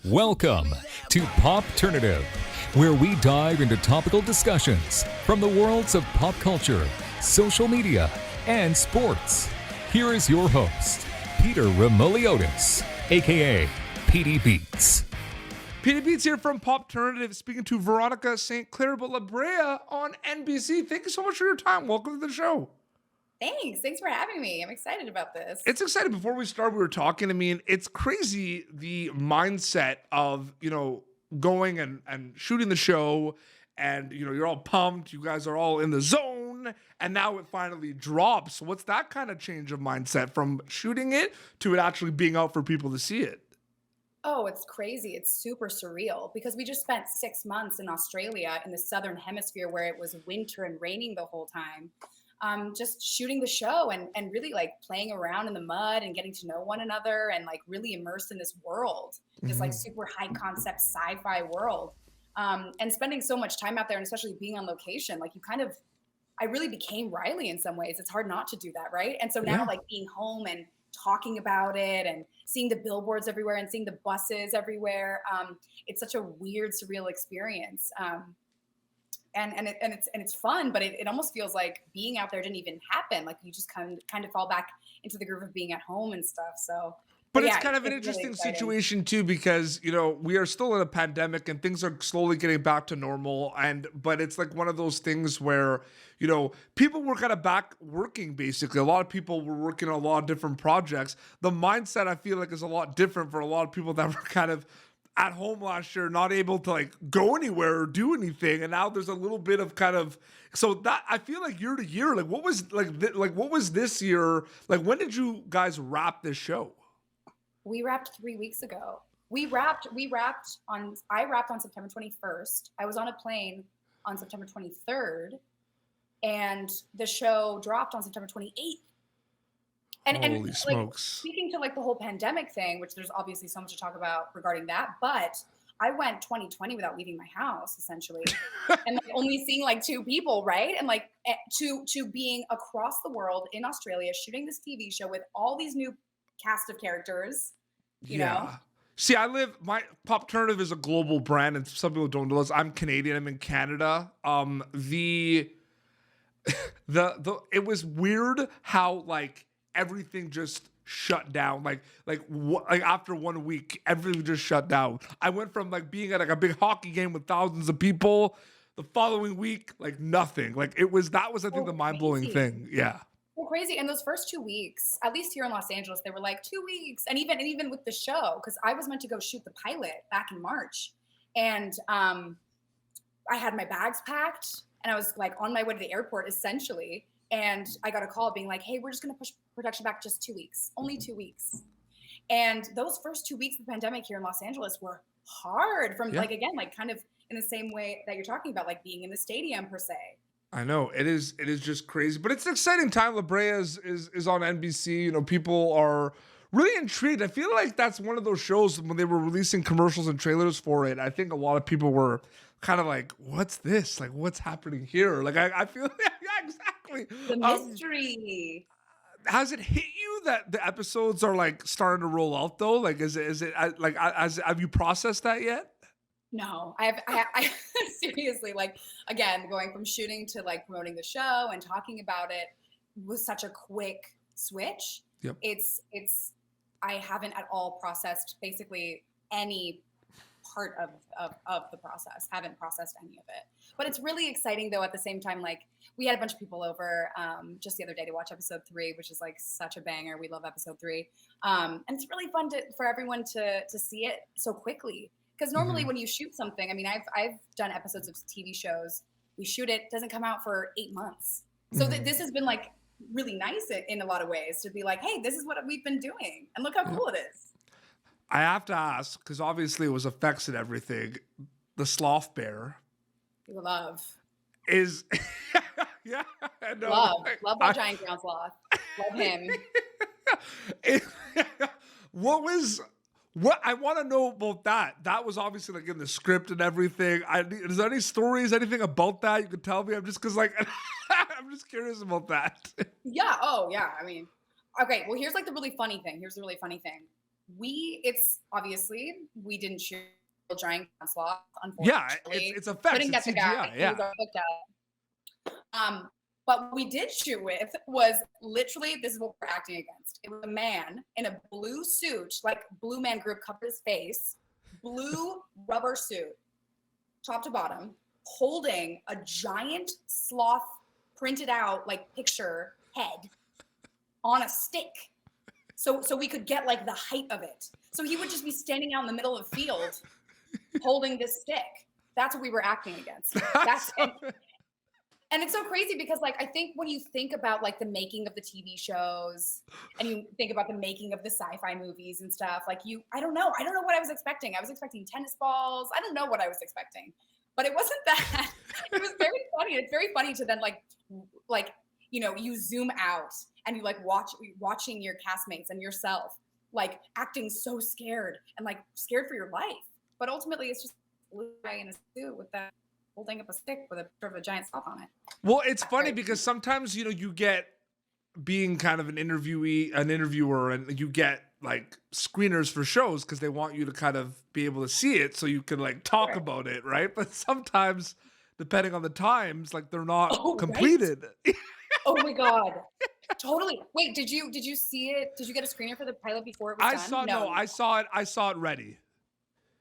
Welcome to Popternative, where we dive into topical discussions from the worlds of pop culture, social media, and sports. Here is your host, Peter Remoliotis, aka PD Beats. PD Beats here from Popternative, speaking to Veronica St. Clair Brea on NBC. Thank you so much for your time. Welcome to the show. Thanks for having me. I'm excited about this. It's exciting. Before we start, we were talking. I mean, it's crazy the mindset of, going and shooting the show and, you're all pumped. You guys are all in the zone and now it finally drops. What's that kind of change of mindset from shooting it to it actually being out for people to see it? Oh, it's crazy. It's super surreal because we just spent 6 months in Australia in the Southern Hemisphere where it was winter and raining the whole time. Just shooting the show and really like playing around in the mud and getting to know one another and like really immersed in this world, this like super high concept sci-fi world. And spending so much time out there and especially being on location, like I really became Riley in some ways. It's hard not to do that, right? And so now like being home and talking about it and seeing the billboards everywhere and seeing the buses everywhere, it's such a weird, surreal experience. And it's fun, but it almost feels like being out there didn't even happen. Like you just kind of fall back into the groove of being at home and stuff. So, but it's kind of an interesting situation too, because, we are still in a pandemic and things are slowly getting back to normal. But it's like one of those things where, people were kind of back working basically. A lot of people were working on a lot of different projects. The mindset I feel like is a lot different for a lot of people that were kind of at home last year, not able to like go anywhere or do anything, and now there's a little bit of so that I feel like year to year, like what was what was this year like? When did you guys wrap this show? We wrapped 3 weeks ago. I wrapped on September 21st. I was on a plane on September 23rd, and the show dropped on September 28th. Holy smokes. Like, speaking to like the whole pandemic thing, which there's obviously so much to talk about regarding that, but I went 2020 without leaving my house essentially, and like only seeing like 2 people, right? And like to being across the world in Australia shooting this TV show with all these new cast of characters, you know. See, my Popternative is a global brand, and some people don't know this. I'm Canadian. I'm in Canada. It was weird how like everything just shut down. Like after 1 week, everything just shut down. I went from like being at like a big hockey game with thousands of people. The following week, like nothing. Like that was I think the mind-blowing thing. Yeah. So crazy. And those first 2 weeks, at least here in Los Angeles, they were like 2 weeks. And even with the show, because I was meant to go shoot the pilot back in March. And I had my bags packed and I was like on my way to the airport essentially. And I got a call being like, hey, we're just going to push production back just 2 weeks, only 2 weeks. And those first 2 weeks of the pandemic here in Los Angeles were hard from like, again, like kind of in the same way that you're talking about, like being in the stadium per se. I know it is just crazy, but it's an exciting time. La Brea is on NBC. People are really intrigued. I feel like that's one of those shows when they were releasing commercials and trailers for it. I think a lot of people were kind of like, what's this? Like, what's happening here? Like, I feel like, yeah, exactly. The mystery. Has it hit you that the episodes are like starting to roll out though? Like, have you processed that yet? No, I seriously, like, again, going from shooting to like promoting the show and talking about it was such a quick switch. Yep. I haven't at all processed basically any part of the process. Haven't processed any of it, but it's really exciting though. At the same time, like we had a bunch of people over just the other day to watch episode 3, which is like such a banger. We love episode 3, and it's really fun for everyone to see it so quickly. Because normally when you shoot something, I mean, I've done episodes of TV shows. We shoot it, doesn't come out for 8 months. So this has been like really nice in a lot of ways to be like, hey, this is what we've been doing, and look how cool it is. I have to ask, because obviously it was effects and everything, the sloth bear. Love. Is, yeah. No, love our giant ground sloth. Love him. What I want to know about that. That was obviously like in the script and everything. Is there any stories, anything about that you could tell me? I'm just I'm just curious about that. Yeah. Oh, yeah. I mean, okay. Well, here's like the really funny thing. It's obviously we didn't shoot a giant sloth, Yeah, unfortunately. it's effects. Couldn't It's get the guy CGI. who Yeah. got hooked up. But what we did shoot with was literally, this is what we're acting against. It was a man in a blue suit, like Blue Man Group covered his face, blue rubber suit, top to bottom, holding a giant sloth printed out like picture head on a stick. So we could get like the height of it. So he would just be standing out in the middle of the field holding this stick. That's what we were acting against. And it's so crazy because like I think when you think about like the making of the TV shows and you think about the making of the sci-fi movies and stuff, like I don't know what I was expecting. I was expecting tennis balls. I don't know what I was expecting. But it wasn't that. It was very funny. It's very funny to then like you zoom out and you like watching your castmates and yourself like acting so scared and like scared for your life. But ultimately it's just a blue guy in a suit with that holding up a stick with a giant sloth on it. Well, it's funny because sometimes, you get being kind of an interviewer, and you get like screeners for shows because they want you to kind of be able to see it so you can like talk about it, right? But sometimes, depending on the times, like they're not completed. Right. Oh my God. Totally. Wait, did you see it? Did you get a screener for the pilot before it was done? I saw it ready.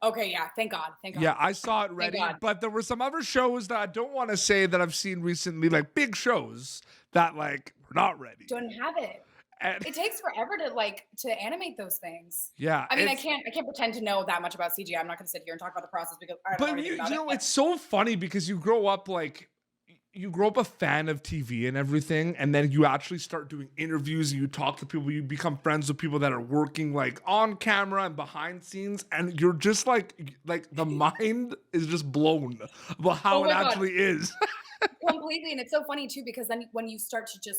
Okay, yeah, thank God. Yeah, I saw it ready, but there were some other shows that I don't want to say that I've seen recently, like big shows that like were not ready. Don't have it. And it takes forever to animate those things. Yeah. I mean, I can't pretend to know that much about CGI. I'm not going to sit here and talk about the process because I don't know anything about it. It's so funny because you grow up a fan of TV and everything, and then you actually start doing interviews and you talk to people, you become friends with people that are working like on camera and behind scenes, and you're just like the mind is just blown about how it actually is. Completely. And it's so funny too, because then when you start to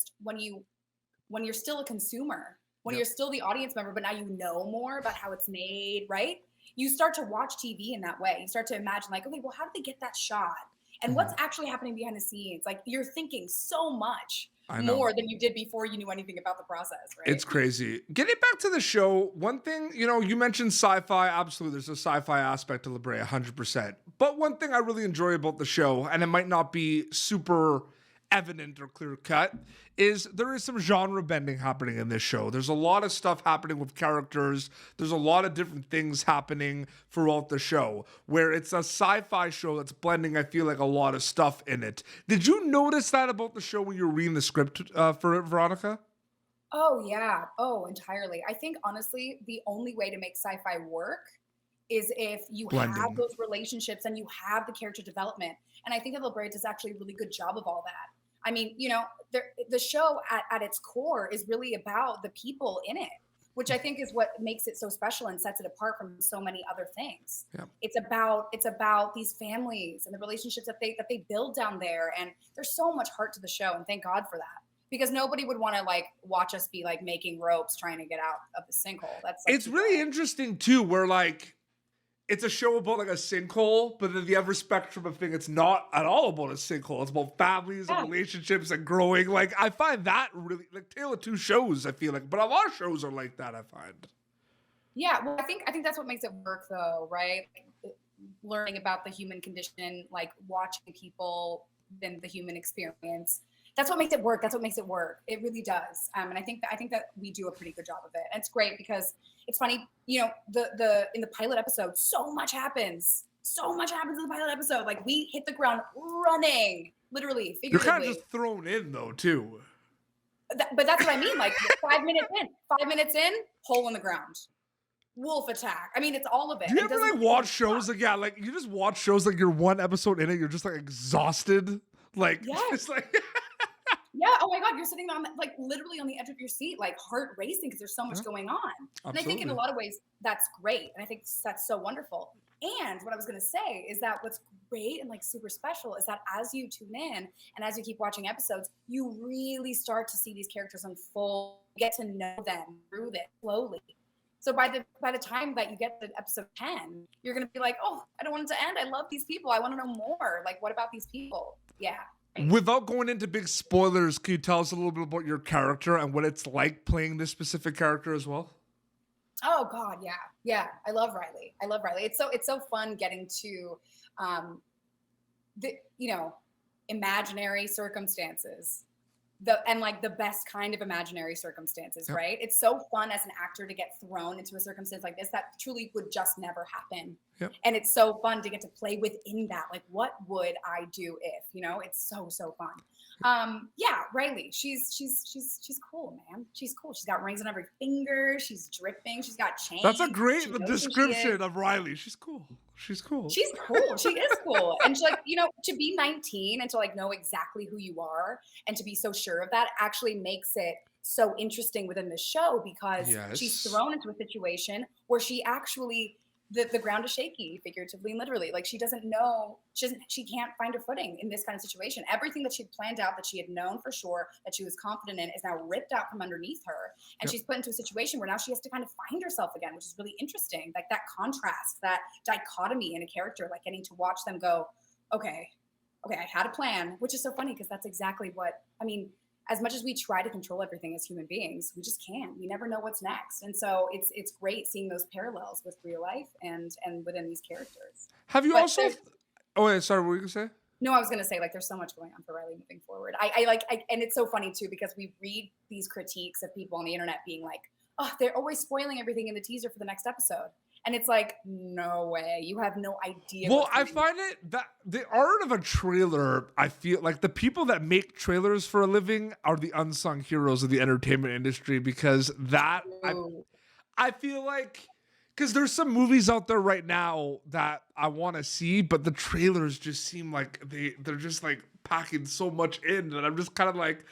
when you're still a consumer, when you're still the audience member, but now you know more about how it's made, right? You start to watch TV in that way. You start to imagine like, okay, well, how did they get that shot? And what's actually happening behind the scenes? Like you're thinking so much more than you did before you knew anything about the process, right? It's crazy. Getting back to the show, one thing, you mentioned sci-fi. Absolutely, there's a sci-fi aspect to Brea, 100%. But one thing I really enjoy about the show, and it might not be super evident or clear cut, is there is some genre bending happening in this show. There's a lot of stuff happening with characters. There's a lot of different things happening throughout the show, where it's a sci-fi show that's blending, I feel like, a lot of stuff in it. Did you notice that about the show when you were reading the script for it, Veronica? Oh yeah. Oh, entirely. I think honestly, the only way to make sci-fi work is if you have those relationships and you have the character development. And I think that Brea does actually a really good job of all that. I mean, the show at its core is really about the people in it, which I think is what makes it so special and sets it apart from so many other things. Yeah. It's about these families and the relationships that they build down there. And there's so much heart to the show, and thank God for that. Because nobody would want to like watch us be like making ropes trying to get out of the sinkhole. It's really interesting too, where like it's a show about like a sinkhole, but then the other spectrum of thing, it's not at all about a sinkhole. It's about families and relationships and growing. Like I find that really like Tale of Two Shows, I feel like, but a lot of shows are like that, I find. Yeah, well, I think that's what makes it work though, right? Learning about the human condition, like watching people in the human experience. That's what makes it work. That's what makes it work. It really does. And I think that we do a pretty good job of it. And it's great because it's funny, in the pilot episode, so much happens. So much happens in the pilot episode. Like we hit the ground running, literally, figuratively. You're kind of just thrown in though, too. But that's what I mean. Like 5 minutes in, hole in the ground. Wolf attack. I mean, it's all of it. Do you ever like watch shows like you just watch shows like you're one episode in it, you're just like exhausted. Like it's like yeah. Oh my God. You're sitting on like literally on the edge of your seat, like heart racing because there's so much going on. Absolutely. And I think in a lot of ways that's great. And I think that's so wonderful. And what I was going to say is that what's great and like super special is that as you tune in and as you keep watching episodes, you really start to see these characters unfold, get to know them through this slowly. So by the time that you get to episode 10, you're going to be like, oh, I don't want it to end. I love these people. I want to know more. Like, what about these people? Yeah. Without going into big spoilers, can you tell us a little bit about your character and what it's like playing this specific character as well? Oh God, yeah, yeah. I love Riley. I love Riley. It's so fun getting to, the imaginary circumstances. And like the best kind of imaginary circumstances, Yep. right? It's so fun as an actor to get thrown into a circumstance like this that truly would just never happen. Yep. And it's so fun to get to play within that. Like, what would I do if? It's so fun. Yeah, Riley, she's cool, man. She's cool. She's got rings on every finger. She's dripping. She's got chains. That's a She great knows who she description is. of Riley. She's cool. She's cool. She's cool. She is cool. And she, like, to be 19 and to like know exactly who you are and to be so sure of that actually makes it so interesting within the show because she's Yes. thrown into a situation where she actually the ground is shaky, figuratively and literally. Like she doesn't know, she can't find her footing in this kind of situation. Everything that she'd planned out, that she had known for sure, that she was confident in, is now ripped out from underneath her. And Yep. she's put into a situation where now she has to kind of find herself again, which is really interesting. Like that contrast, that dichotomy in a character, like getting to watch them go, okay, I had a plan, which is so funny because that's exactly what, as much as we try to control everything as human beings, we just can't. We never know what's next. And so it's great seeing those parallels with real life and within these characters. Have you But also? Oh, wait, sorry. What were you gonna say? No, I was gonna say, like, there's so much going on for Riley moving forward. I and it's so funny too because we read these critiques of people on the internet being like, oh, they're always spoiling everything in the teaser for the next episode. And it's like, no way. You have no idea. Well, I find it that the art of a trailer, I feel like the people that make trailers for a living are the unsung heroes of the entertainment industry because I feel like, because there's some movies out there right now that I want to see, but the trailers just seem like they're just like packing so much in that I'm just kind of like,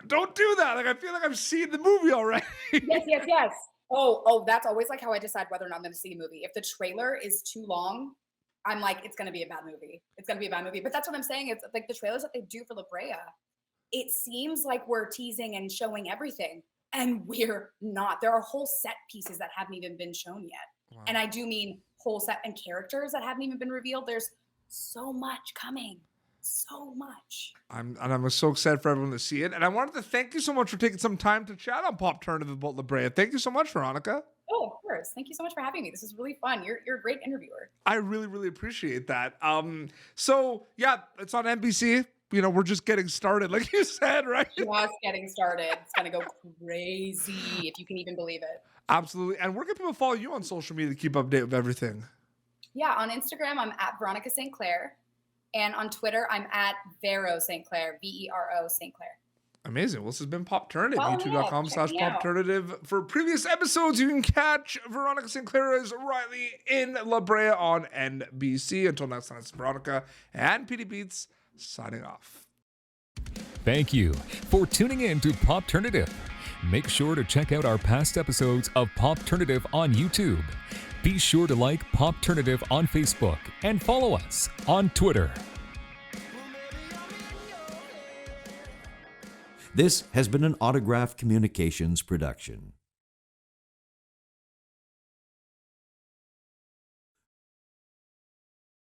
don't do that. Like I feel like I've seen the movie already. Yes. Oh, that's always like how I decide whether or not I'm going to see a movie. If the trailer is too long, I'm like, it's going to be a bad movie. It's going to be a bad movie. But that's what I'm saying. It's like the trailers that they do for La Brea, it seems like we're teasing and showing everything. And we're not. There are whole set pieces that haven't even been shown yet. Wow. And I do mean whole set and characters that haven't even been revealed. There's so much coming. So much. I'm so excited for everyone to see it. And I wanted to thank you so much for taking some time to chat on Popternative about La Brea. Thank you so much, Veronica. Oh, of course. Thank you so much for having me. This is really fun. You're a great interviewer. I really, really appreciate that. So yeah, it's on NBC. We're just getting started, like you said, right? Just getting started. It's gonna go crazy, if you can even believe it. Absolutely. And where can people follow you on social media to keep update with everything? Yeah, on Instagram, I'm at Veronica St. Clair. And on Twitter, I'm at Vero St. Clair, Vero St. Clair. Amazing. Well, this has been Popternative, Follow me up. Check me out. youtube.com/Popternative. For previous episodes, you can catch Veronica St. Clair as Riley in La Brea on NBC. Until next time, it's Veronica and PD Beats signing off. Thank you for tuning in to Popternative. Make sure to check out our past episodes of Popternative on YouTube. Be sure to like Popternative on Facebook and follow us on Twitter. This has been an Autograph Communications production.